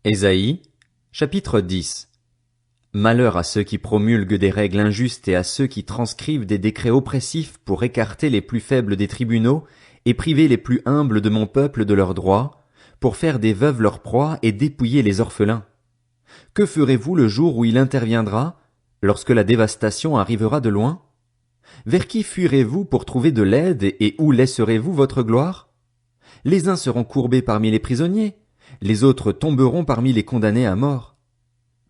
Ésaïe, chapitre 10. Malheur à ceux qui promulguent des règles injustes et à ceux qui transcrivent des décrets oppressifs pour écarter les plus faibles des tribunaux et priver les plus humbles de mon peuple de leurs droits, pour faire des veuves leur proie et dépouiller les orphelins. Que ferez-vous le jour où il interviendra, lorsque la dévastation arrivera de loin? Vers qui fuirez-vous pour trouver de l'aide et où laisserez-vous votre gloire? Les uns seront courbés parmi les prisonniers, les autres tomberont parmi les condamnés à mort.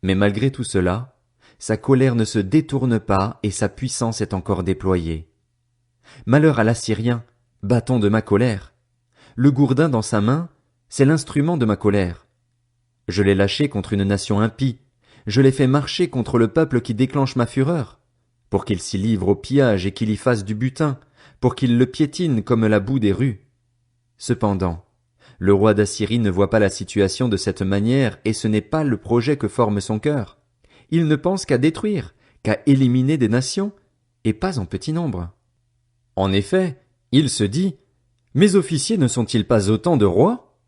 Mais malgré tout cela, sa colère ne se détourne pas et sa puissance est encore déployée. Malheur à l'Assyrien, bâton de ma colère. Le gourdin dans sa main, c'est l'instrument de ma colère. Je l'ai lâché contre une nation impie, je l'ai fait marcher contre le peuple qui déclenche ma fureur, pour qu'il s'y livre au pillage et qu'il y fasse du butin, pour qu'il le piétine comme la boue des rues. Cependant, le roi d'Assyrie ne voit pas la situation de cette manière et ce n'est pas le projet que forme son cœur. Il ne pense qu'à détruire, qu'à éliminer des nations, et pas en petit nombre. En effet, il se dit, mes officiers ne sont-ils pas autant de rois?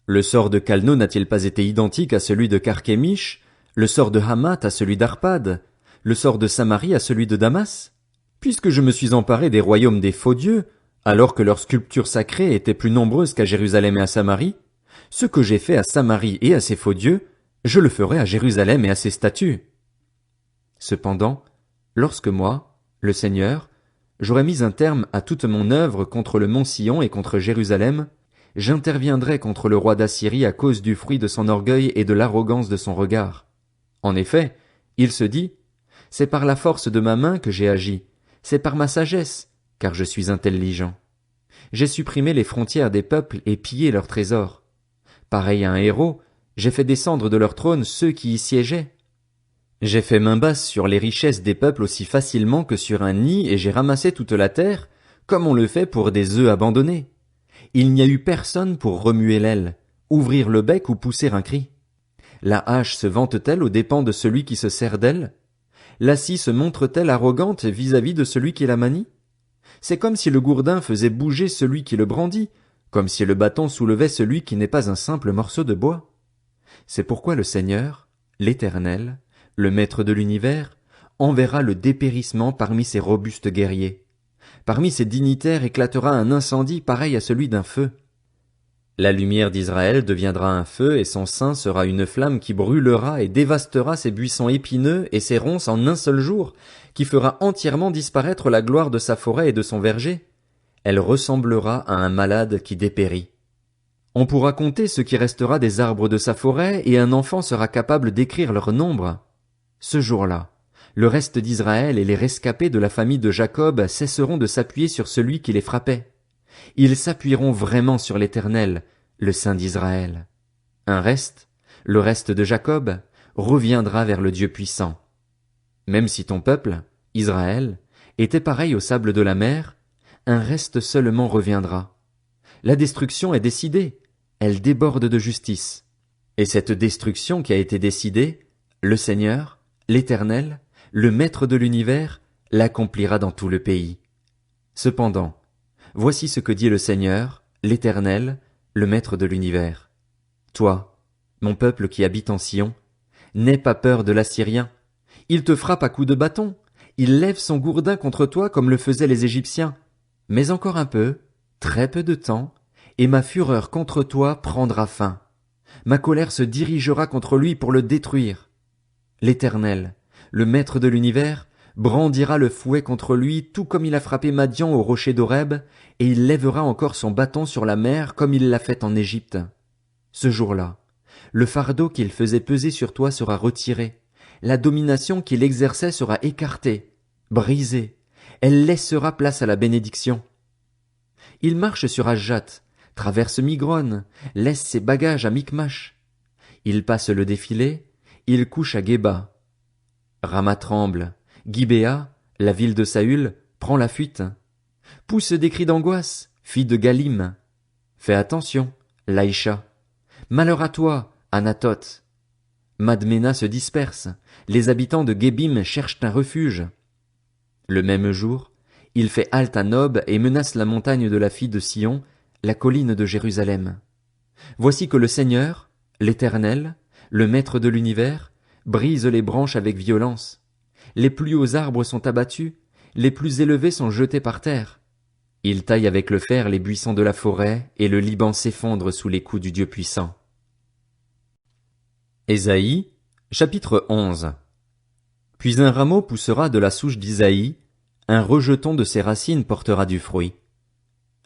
Le sort de Calno n'a-t-il pas été identique à celui de Carchemish, le sort de Hamath à celui d'Arpad, le sort de Samarie à celui de Damas? Puisque je me suis emparé des royaumes des faux dieux, alors que leurs sculptures sacrées étaient plus nombreuses qu'à Jérusalem et à Samarie, ce que j'ai fait à Samarie et à ses faux dieux, je le ferai à Jérusalem et à ses statues. Cependant, lorsque moi, le Seigneur, j'aurai mis un terme à toute mon œuvre contre le mont Sion et contre Jérusalem, j'interviendrai contre le roi d'Assyrie à cause du fruit de son orgueil et de l'arrogance de son regard. En effet, il se dit, c'est par la force de ma main que j'ai agi, c'est par ma sagesse, car je suis intelligent. J'ai supprimé les frontières des peuples et pillé leurs trésors. Pareil à un héros, j'ai fait descendre de leur trône ceux qui y siégeaient. J'ai fait main basse sur les richesses des peuples aussi facilement que sur un nid et j'ai ramassé toute la terre, comme on le fait pour des œufs abandonnés. Il n'y a eu personne pour remuer l'aile, ouvrir le bec ou pousser un cri. La hache se vante-t-elle aux dépens de celui qui se sert d'elle? La scie se montre-t-elle arrogante vis-à-vis de celui qui la manie? C'est comme si le gourdin faisait bouger celui qui le brandit, comme si le bâton soulevait celui qui n'est pas un simple morceau de bois. C'est pourquoi le Seigneur, l'Éternel, le Maître de l'univers, enverra le dépérissement parmi ses robustes guerriers. Parmi ses dignitaires éclatera un incendie pareil à celui d'un feu. La lumière d'Israël deviendra un feu et son sein sera une flamme qui brûlera et dévastera ses buissons épineux et ses ronces en un seul jour, qui fera entièrement disparaître la gloire de sa forêt et de son verger. Elle ressemblera à un malade qui dépérit. On pourra compter ce qui restera des arbres de sa forêt et un enfant sera capable d'écrire leur nombre. Ce jour-là, le reste d'Israël et les rescapés de la famille de Jacob cesseront de s'appuyer sur celui qui les frappait. Ils s'appuieront vraiment sur l'Éternel, le Saint d'Israël. Un reste, le reste de Jacob, reviendra vers le Dieu puissant. Même si ton peuple, Israël, était pareil au sable de la mer, un reste seulement reviendra. La destruction est décidée, elle déborde de justice. Et cette destruction qui a été décidée, le Seigneur, l'Éternel, le Maître de l'univers, l'accomplira dans tout le pays. Cependant, voici ce que dit le Seigneur, l'Éternel, le Maître de l'univers. Toi, mon peuple qui habite en Sion, n'aie pas peur de l'Assyrien. Il te frappe à coups de bâton. Il lève son gourdin contre toi comme le faisaient les Égyptiens. Mais encore un peu, très peu de temps, et ma fureur contre toi prendra fin. Ma colère se dirigera contre lui pour le détruire. L'Éternel, le Maître de l'univers, brandira le fouet contre lui tout comme il a frappé Madian au rocher d'Horeb, et il lèvera encore son bâton sur la mer comme il l'a fait en Égypte. Ce jour-là, le fardeau qu'il faisait peser sur toi sera retiré, la domination qu'il exerçait sera écartée, brisée, elle laissera place à la bénédiction. Il marche sur Ajjat, traverse Migron, laisse ses bagages à Micmash. Il passe le défilé, il couche à Geba. Rama tremble, Gibéa, la ville de Saül, prend la fuite. Pousse des cris d'angoisse, fille de Galim. Fais attention, Laïcha. Malheur à toi, Anatoth. Madmena se disperse, les habitants de Gébim cherchent un refuge. Le même jour, il fait halte à Nob et menace la montagne de la fille de Sion, la colline de Jérusalem. Voici que le Seigneur, l'Éternel, le maître de l'univers, brise les branches avec violence. Les plus hauts arbres sont abattus, les plus élevés sont jetés par terre. Il taille avec le fer les buissons de la forêt, et le Liban s'effondre sous les coups du Dieu puissant. Ésaïe, chapitre 11. Puis un rameau poussera de la souche d'Isaïe, un rejeton de ses racines portera du fruit.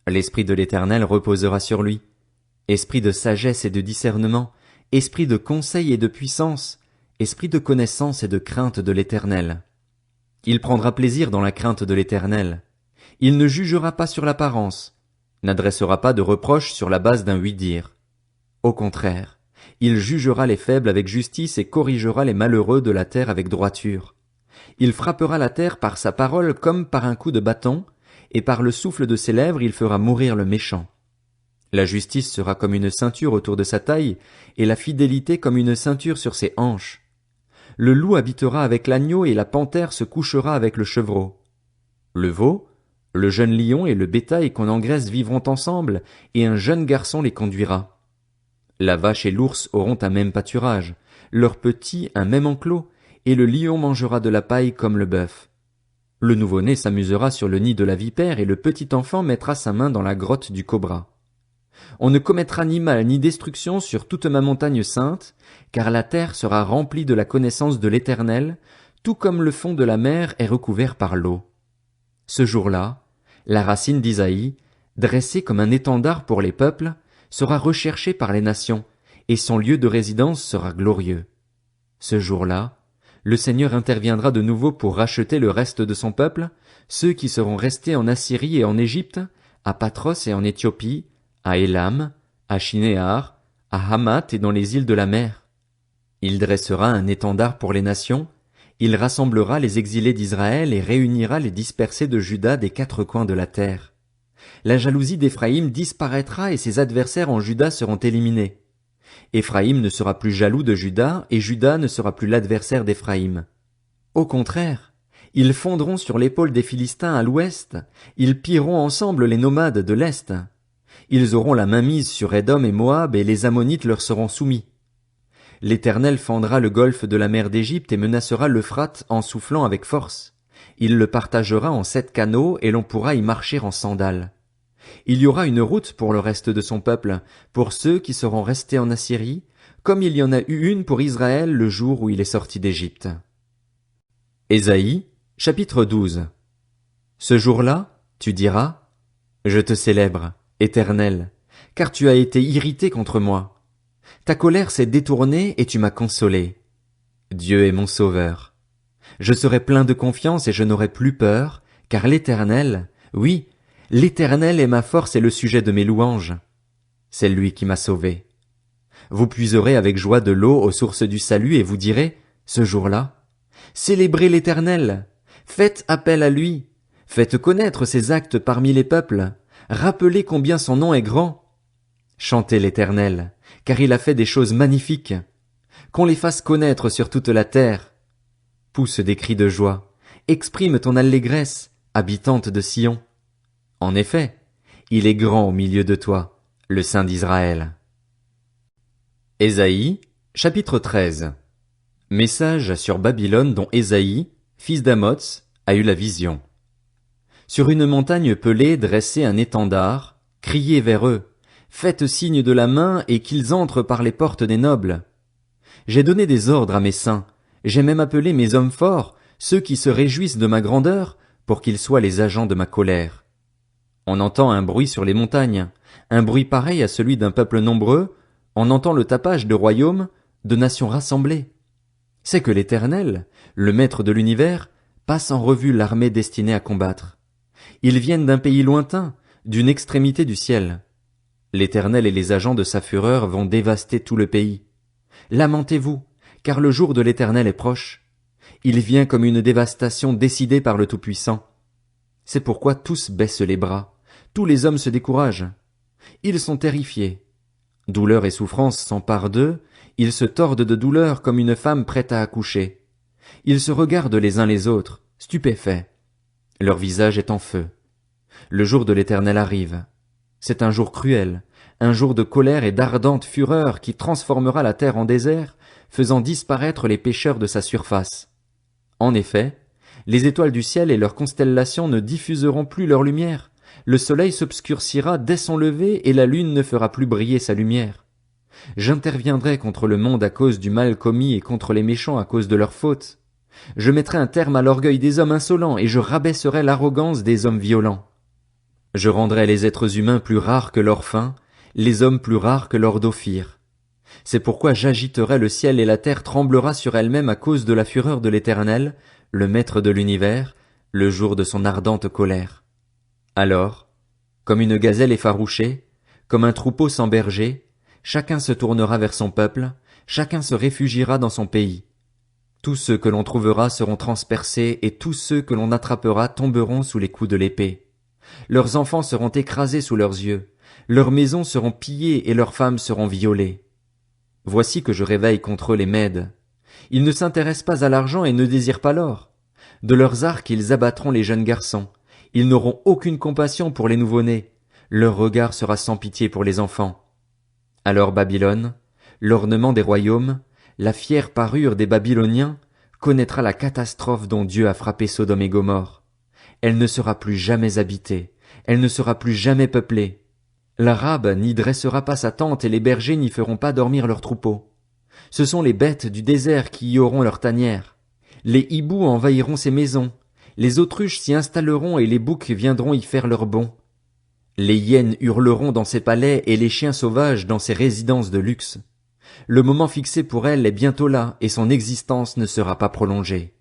L'esprit de l'Éternel reposera sur lui, esprit de sagesse et de discernement, esprit de conseil et de puissance, esprit de connaissance et de crainte de l'Éternel. Il prendra plaisir dans la crainte de l'Éternel. Il ne jugera pas sur l'apparence, n'adressera pas de reproches sur la base d'un oui-dire. Au contraire, il jugera les faibles avec justice et corrigera les malheureux de la terre avec droiture. Il frappera la terre par sa parole comme par un coup de bâton, et par le souffle de ses lèvres il fera mourir le méchant. La justice sera comme une ceinture autour de sa taille, et la fidélité comme une ceinture sur ses hanches. Le loup habitera avec l'agneau et la panthère se couchera avec le chevreau. Le veau, le jeune lion et le bétail qu'on engraisse vivront ensemble, et un jeune garçon les conduira. La vache et l'ours auront un même pâturage, leurs petits un même enclos, et le lion mangera de la paille comme le bœuf. Le nouveau-né s'amusera sur le nid de la vipère et le petit enfant mettra sa main dans la grotte du cobra. On ne commettra ni mal ni destruction sur toute ma montagne sainte, car la terre sera remplie de la connaissance de l'Éternel, tout comme le fond de la mer est recouvert par l'eau. Ce jour-là, la racine d'Isaïe, dressée comme un étendard pour les peuples, sera recherchée par les nations, et son lieu de résidence sera glorieux. Ce jour-là, le Seigneur interviendra de nouveau pour racheter le reste de son peuple, ceux qui seront restés en Assyrie et en Égypte, à Patros et en Éthiopie, à Élam, à Shinéar, à Hamath et dans les îles de la mer. Il dressera un étendard pour les nations, il rassemblera les exilés d'Israël et réunira les dispersés de Juda des quatre coins de la terre. La jalousie d'Éphraïm disparaîtra et ses adversaires en Juda seront éliminés. Éphraïm ne sera plus jaloux de Juda et Juda ne sera plus l'adversaire d'Éphraïm. Au contraire, ils fondront sur l'épaule des Philistins à l'ouest, ils pilleront ensemble les nomades de l'est. Ils auront la main mise sur Édom et Moab et les Ammonites leur seront soumis. L'Éternel fendra le golfe de la mer d'Égypte et menacera l'Euphrate en soufflant avec force. Il le partagera en 7 canaux et l'on pourra y marcher en sandales. Il y aura une route pour le reste de son peuple, pour ceux qui seront restés en Assyrie, comme il y en a eu une pour Israël le jour où il est sorti d'Égypte. Ésaïe, chapitre 12. Ce jour-là, tu diras, je te célèbre, Éternel, car tu as été irrité contre moi. Ta colère s'est détournée et tu m'as consolé. Dieu est mon sauveur. Je serai plein de confiance et je n'aurai plus peur, car l'Éternel, oui, l'Éternel est ma force et le sujet de mes louanges. C'est lui qui m'a sauvé. Vous puiserez avec joie de l'eau aux sources du salut et vous direz, ce jour-là, célébrez l'Éternel, faites appel à lui, faites connaître ses actes parmi les peuples, rappelez combien son nom est grand. Chantez l'Éternel, car il a fait des choses magnifiques. Qu'on les fasse connaître sur toute la terre. Pousse des cris de joie, exprime ton allégresse, habitante de Sion. En effet, il est grand au milieu de toi, le Saint d'Israël. Ésaïe, chapitre 13. Message sur Babylone dont Ésaïe, fils d'Amoz, a eu la vision. Sur une montagne pelée dressez un étendard, criez vers eux, faites signe de la main et qu'ils entrent par les portes des nobles. J'ai donné des ordres à mes saints, j'ai même appelé mes hommes forts, ceux qui se réjouissent de ma grandeur, pour qu'ils soient les agents de ma colère. On entend un bruit sur les montagnes, un bruit pareil à celui d'un peuple nombreux, on entend le tapage de royaumes, de nations rassemblées. C'est que l'Éternel, le maître de l'univers, passe en revue l'armée destinée à combattre. Ils viennent d'un pays lointain, d'une extrémité du ciel. L'Éternel et les agents de sa fureur vont dévaster tout le pays. Lamentez-vous, car le jour de l'Éternel est proche. Il vient comme une dévastation décidée par le Tout-Puissant. C'est pourquoi tous baissent les bras, tous les hommes se découragent. Ils sont terrifiés. Douleur et souffrance s'emparent d'eux, ils se tordent de douleur comme une femme prête à accoucher. Ils se regardent les uns les autres, stupéfaits. Leur visage est en feu. Le jour de l'Éternel arrive. C'est un jour cruel, un jour de colère et d'ardente fureur qui transformera la terre en désert, faisant disparaître les pécheurs de sa surface. En effet, les étoiles du ciel et leurs constellations ne diffuseront plus leur lumière, le soleil s'obscurcira dès son lever et la lune ne fera plus briller sa lumière. J'interviendrai contre le monde à cause du mal commis et contre les méchants à cause de leurs fautes. Je mettrai un terme à l'orgueil des hommes insolents et je rabaisserai l'arrogance des hommes violents. Je rendrai les êtres humains plus rares que leur faim, les hommes plus rares que leur d'Ophir. C'est pourquoi j'agiterai le ciel et la terre tremblera sur elle-même à cause de la fureur de l'Éternel, le Maître de l'univers, le jour de son ardente colère. Alors, comme une gazelle effarouchée, comme un troupeau sans berger, chacun se tournera vers son peuple, chacun se réfugiera dans son pays. Tous ceux que l'on trouvera seront transpercés et tous ceux que l'on attrapera tomberont sous les coups de l'épée. Leurs enfants seront écrasés sous leurs yeux, leurs maisons seront pillées et leurs femmes seront violées. Voici que je réveille contre eux les Mèdes. Ils ne s'intéressent pas à l'argent et ne désirent pas l'or. De leurs arcs ils abattront les jeunes garçons. Ils n'auront aucune compassion pour les nouveau-nés. Leur regard sera sans pitié pour les enfants. Alors Babylone, l'ornement des royaumes, la fière parure des Babyloniens, connaîtra la catastrophe dont Dieu a frappé Sodome et Gomorrhe. Elle ne sera plus jamais habitée, elle ne sera plus jamais peuplée. L'Arabe n'y dressera pas sa tente et les bergers n'y feront pas dormir leurs troupeaux. Ce sont les bêtes du désert qui y auront leur tanière. Les hiboux envahiront ces maisons, les autruches s'y installeront et les boucs viendront y faire leur bond. Les hyènes hurleront dans ses palais et les chiens sauvages dans ses résidences de luxe. Le moment fixé pour elle est bientôt là et son existence ne sera pas prolongée.